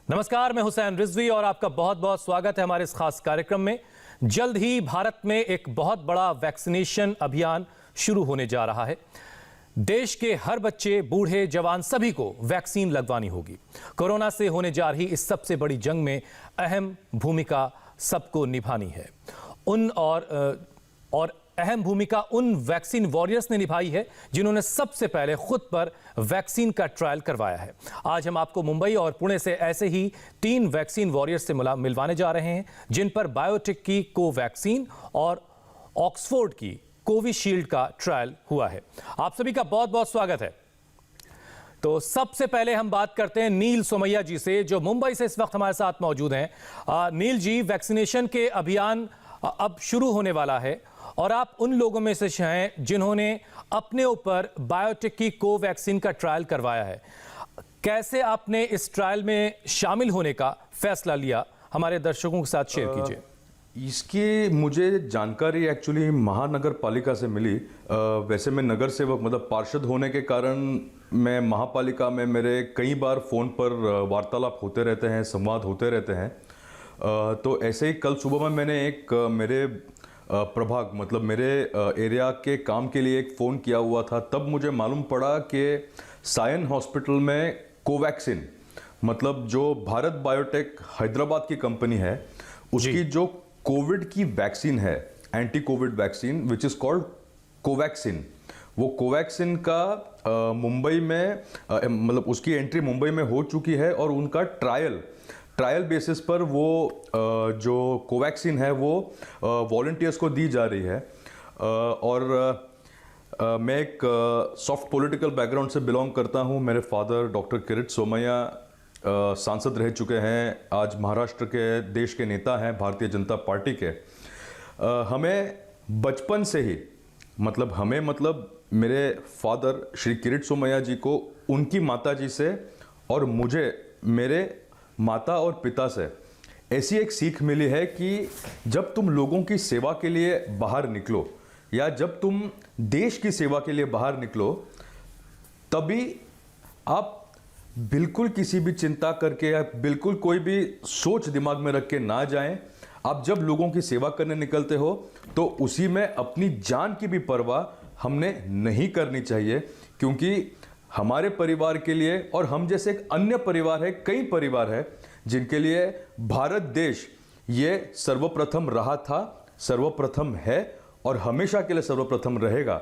नमस्कार, मैं हुसैन रिजवी और आपका बहुत बहुत स्वागत है हमारे इस खास कार्यक्रम में। जल्द ही भारत में एक बहुत बड़ा वैक्सीनेशन अभियान शुरू होने जा रहा है। देश के हर बच्चे, बूढ़े, जवान सभी को वैक्सीन लगवानी होगी। कोरोना से होने जा रही इस सबसे बड़ी जंग में अहम भूमिका सबको निभानी है। अहम भूमिका उन वैक्सीन वॉरियर्स ने निभाई है जिन्होंने सबसे पहले खुद पर वैक्सीन का ट्रायल करवाया है। आज हम आपको मुंबई और पुणे से ऐसे ही 3 वैक्सीन वॉरियर्स से मिलवाने जा रहे हैं जिन पर बायोटेक की कोवैक्सीन और ऑक्सफोर्ड की कोविशील्ड का ट्रायल हुआ है। आप सभी का बहुत बहुत स्वागत है। तो सबसे पहले हम बात करते हैं नील सोमैया जी से, जो मुंबई से इस वक्त हमारे साथ मौजूद हैं। नील जी, वैक्सीनेशन के अभियान अब शुरू होने वाला है और आप उन लोगों में से हैं जिन्होंने अपने ऊपर बायोटेक की कोवैक्सीन का ट्रायल करवाया है। कैसे आपने इस ट्रायल में शामिल होने का फैसला लिया, हमारे दर्शकों के साथ शेयर कीजिए। इसकी मुझे जानकारी एक्चुअली महानगर पालिका से मिली। वैसे मैं नगर सेवक मतलब पार्षद होने के कारण मैं महापालिका में मेरे कई बार फ़ोन पर वार्तालाप होते रहते हैं, संवाद होते रहते हैं। तो ऐसे ही कल सुबह में मैंने एक मेरे प्रभाग मतलब मेरे एरिया के काम के लिए एक फ़ोन किया हुआ था। तब मुझे मालूम पड़ा कि सायन हॉस्पिटल में कोवैक्सीन मतलब जो भारत बायोटेक हैदराबाद की कंपनी है, उसकी जो कोविड की वैक्सीन है, anti Covid vaccine which is called Covaxin, वो कोवैक्सीन का मुंबई में मतलब उसकी एंट्री मुंबई में हो चुकी है और उनका ट्रायल बेसिस पर वो जो कोवैक्सीन है वो वॉलंटियर्स को दी जा रही है। और मैं एक सॉफ्ट पॉलिटिकल बैकग्राउंड से बिलोंग करता हूँ। मेरे फादर डॉक्टर किरीट सोमैया सांसद रह चुके हैं, आज महाराष्ट्र के देश के नेता हैं भारतीय जनता पार्टी के। हमें बचपन से ही मतलब मेरे फादर श्री किरीट सोमैया जी को उनकी माता जी से और मुझे मेरे माता और पिता से ऐसी एक सीख मिली है कि जब तुम लोगों की सेवा के लिए बाहर निकलो या जब तुम देश की सेवा के लिए बाहर निकलो, तभी आप बिल्कुल किसी भी चिंता करके या बिल्कुल कोई भी सोच दिमाग में रख के ना जाएं। आप जब लोगों की सेवा करने निकलते हो तो उसी में अपनी जान की भी परवाह हमने नहीं करनी चाहिए, क्योंकि हमारे परिवार के लिए और हम जैसे एक अन्य परिवार है, कई परिवार है जिनके लिए भारत देश ये सर्वप्रथम रहा था, सर्वप्रथम है और हमेशा के लिए सर्वप्रथम रहेगा।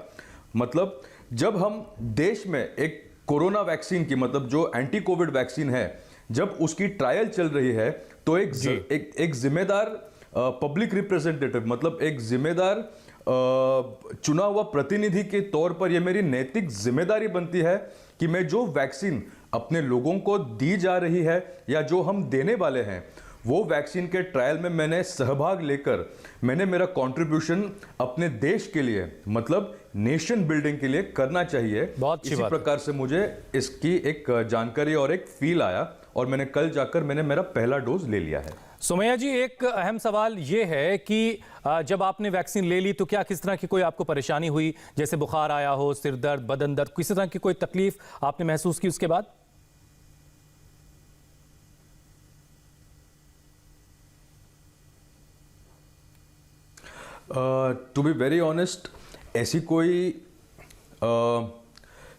मतलब जब हम देश में एक कोरोना वैक्सीन की मतलब जो एंटी कोविड वैक्सीन है, जब उसकी ट्रायल चल रही है तो एक जिम्मेदार पब्लिक रिप्रेजेंटेटिव मतलब एक जिम्मेदार चुना हुआ प्रतिनिधि के तौर पर यह मेरी नैतिक जिम्मेदारी बनती है कि मैं जो वैक्सीन अपने लोगों को दी जा रही है या जो हम देने वाले हैं, वो वैक्सीन के ट्रायल में मैंने सहभाग लेकर मैंने मेरा कंट्रीब्यूशन अपने देश के लिए मतलब नेशन बिल्डिंग के लिए करना चाहिए। इसी प्रकार से मुझे इसकी एक जानकारी और एक फील आया और मैंने कल जाकर मैंने मेरा पहला डोज ले लिया है। सोमैया जी, एक अहम सवाल ये है कि जब आपने वैक्सीन ले ली तो क्या किस तरह की कोई आपको परेशानी हुई, जैसे बुखार आया हो, सिर दर्द, बदन दर्द, किसी तरह की कोई तकलीफ आपने महसूस की उसके बाद? टू बी वेरी ऑनेस्ट, ऐसी कोई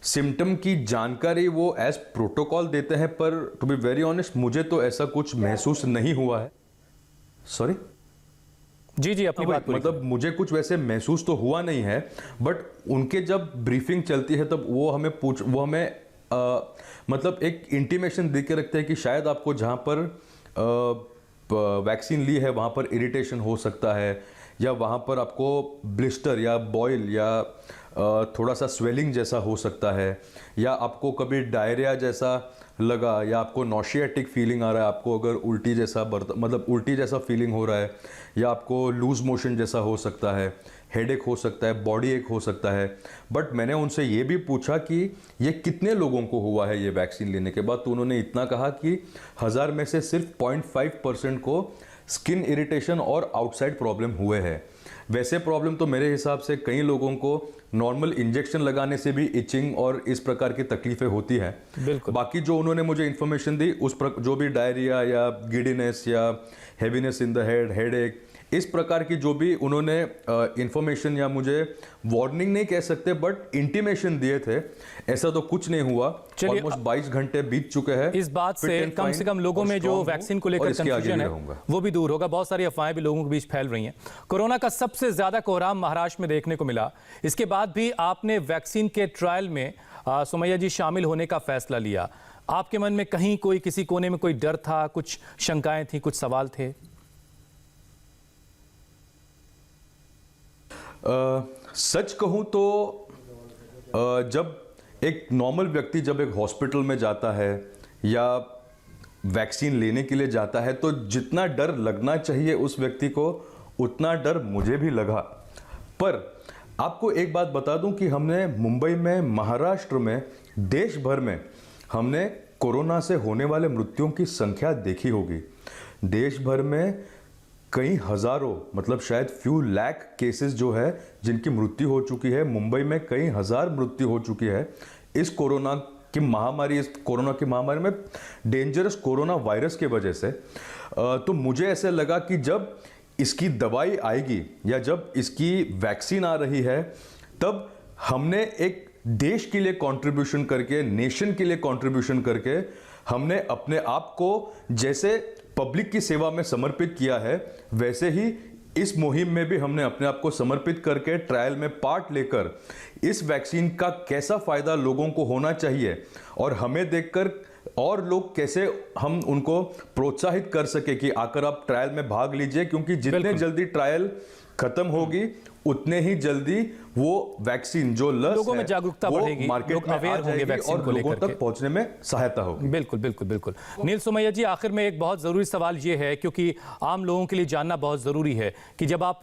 सिम्टम की जानकारी वो एज प्रोटोकॉल देते हैं, पर टू बी वेरी ऑनेस्ट मुझे तो ऐसा कुछ महसूस नहीं हुआ है। सॉरी जी अपनी बात मतलब मुझे कुछ वैसे महसूस तो हुआ नहीं है, बट उनके जब ब्रीफिंग चलती है तब वो हमें मतलब एक इंटीमेशन दे के रखते हैं कि शायद आपको जहाँ पर वैक्सीन ली है वहाँ पर इरिटेशन हो सकता है, या वहाँ पर आपको ब्लिस्टर या बॉयल या थोड़ा सा स्वेलिंग जैसा हो सकता है, या आपको कभी डायरिया जैसा लगा, या आपको नॉशियाटिक फीलिंग आ रहा है, आपको अगर उल्टी जैसा फीलिंग हो रहा है, या आपको लूज मोशन जैसा हो सकता है, हेडेक हो सकता है, बॉडी एक हो सकता है। बट मैंने उनसे ये भी पूछा कि ये कितने लोगों को हुआ है ये वैक्सीन लेने के बाद, तो उन्होंने इतना कहा कि 1000 में से सिर्फ 0.5% को स्किन इरिटेशन और आउटसाइड प्रॉब्लम हुए हैं। वैसे प्रॉब्लम तो मेरे हिसाब से कई लोगों को नॉर्मल इंजेक्शन लगाने से भी इचिंग और इस प्रकार की तकलीफें होती हैं। बिल्कुल। बाकी जो उन्होंने मुझे इन्फॉर्मेशन दी जो भी डायरिया या गिडीनेस या हैवीनेस इन द हेड एक, इस प्रकार की जो भी उन्होंने इंफॉर्मेशन या मुझे वार्निंग नहीं कह सकते बट इंटीमेशन दिए थे, ऐसा तो कुछ नहीं हुआ। चलिए, ऑलमोस्ट 22 घंटे बीत चुके हैं। इस बात Fit से and कम fine से कम लोगों और में जो strong हूं वैक्सीन को और लेकर इसके आगे कंफ्यूजन भी है रहूंगा। वो भी दूर होगा। बहुत सारी अफवाहें भी लोगों के बीच फैल रही हैं। कोरोना का सबसे ज्यादा कोहराम महाराष्ट्र में देखने को मिला। इसके बाद भी आपने वैक्सीन के ट्रायल में सुमैया जी शामिल होने का फैसला लिया। आपके मन में कहीं कोई किसी कोने में कोई डर था, कुछ शंकाएं थी, कुछ सवाल थे? सच कहूं तो जब एक नॉर्मल व्यक्ति जब एक हॉस्पिटल में जाता है या वैक्सीन लेने के लिए जाता है तो जितना डर लगना चाहिए उस व्यक्ति को उतना डर मुझे भी लगा। पर आपको एक बात बता दूं कि हमने मुंबई में, महाराष्ट्र में, देश भर में हमने कोरोना से होने वाले मृत्युओं की संख्या देखी होगी। देश भर में कई हजारों, मतलब शायद फ्यू लाख केसेस जो है जिनकी मृत्यु हो चुकी है। मुंबई में कई हजार मृत्यु हो चुकी है इस कोरोना की महामारी में, डेंजरस कोरोना वायरस के वजह से। तो मुझे ऐसे लगा कि जब इसकी दवाई आएगी या जब इसकी वैक्सीन आ रही है तब हमने एक देश के लिए कंट्रीब्यूशन करके, नेशन के लिए कंट्रीब्यूशन करके हमने अपने आप को जैसे पब्लिक की सेवा में समर्पित किया है, वैसे ही इस मुहिम में भी हमने अपने आप को समर्पित करके ट्रायल में पार्ट लेकर इस वैक्सीन का कैसा फायदा लोगों को होना चाहिए और हमें देखकर और लोग कैसे हम उनको प्रोत्साहित कर सके कि आकर आप ट्रायल में भाग लीजिए, क्योंकि जितने जल्दी ट्रायल खत्म होगी उतने ही जल्दी वो वैक्सीन जो लस लोगों में है, जागरूकता वो बढ़ेगी, मार्केट लोग में अवेयर आ होंगे जाएगी वैक्सीन और को लोगों लेकर तक के। पहुंचने में सहायता होगी। बिल्कुल बिल्कुल बिल्कुल। नील सुमैया जी, आखिर में एक बहुत ज़रूरी सवाल ये है, क्योंकि आम लोगों के लिए जानना बहुत ज़रूरी है कि जब आप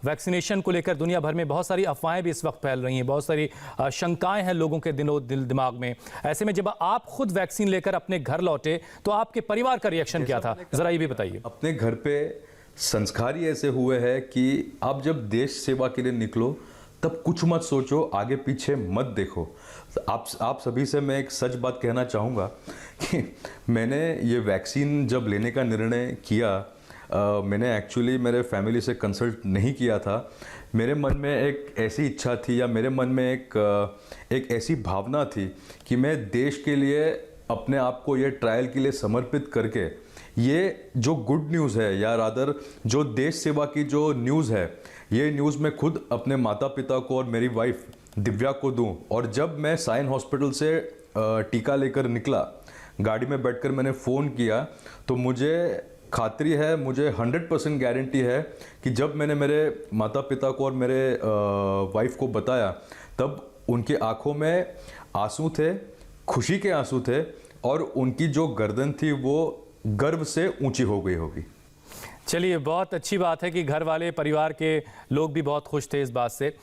वैक्सीनेशन को लेकर दुनिया भर में बहुत सारी अफवाहें भी इस वक्त फैल रही हैं, बहुत सारी शंकाएं हैं लोगों के दिमाग में। ऐसे में जब आप खुद वैक्सीन लेकर अपने घर लौटे तो आपके परिवार का रिएक्शन क्या था, ज़रा ये भी बताइए। अपने घर पे संस्कार ही ऐसे हुए हैं कि आप जब देश सेवा के लिए निकलो तब कुछ मत सोचो, आगे पीछे मत देखो। आप सभी से मैं एक सच बात कहना चाहूँगा कि मैंने ये वैक्सीन जब लेने का निर्णय किया, मैंने एक्चुअली मेरे फैमिली से कंसल्ट नहीं किया था। मेरे मन में एक ऐसी इच्छा थी या मेरे मन में एक ऐसी भावना थी कि मैं देश के लिए अपने आप को ये ट्रायल के लिए समर्पित करके ये जो गुड न्यूज़ है या रादर जो देश सेवा की जो न्यूज़ है, ये न्यूज़ मैं खुद अपने माता पिता को और मेरी वाइफ दिव्या को दूं। और जब मैं साइन हॉस्पिटल से टीका लेकर निकला, गाड़ी में बैठकर मैंने फ़ोन किया तो मुझे खातरी है, मुझे 100% गारंटी है कि जब मैंने मेरे माता पिता को और मेरे वाइफ को बताया तब उनकी आंखों में आंसू थे, खुशी के आंसू थे और उनकी जो गर्दन थी वो गर्व से ऊंची हो गई होगी। चलिए, बहुत अच्छी बात है कि घर वाले, परिवार के लोग भी बहुत खुश थे इस बात से।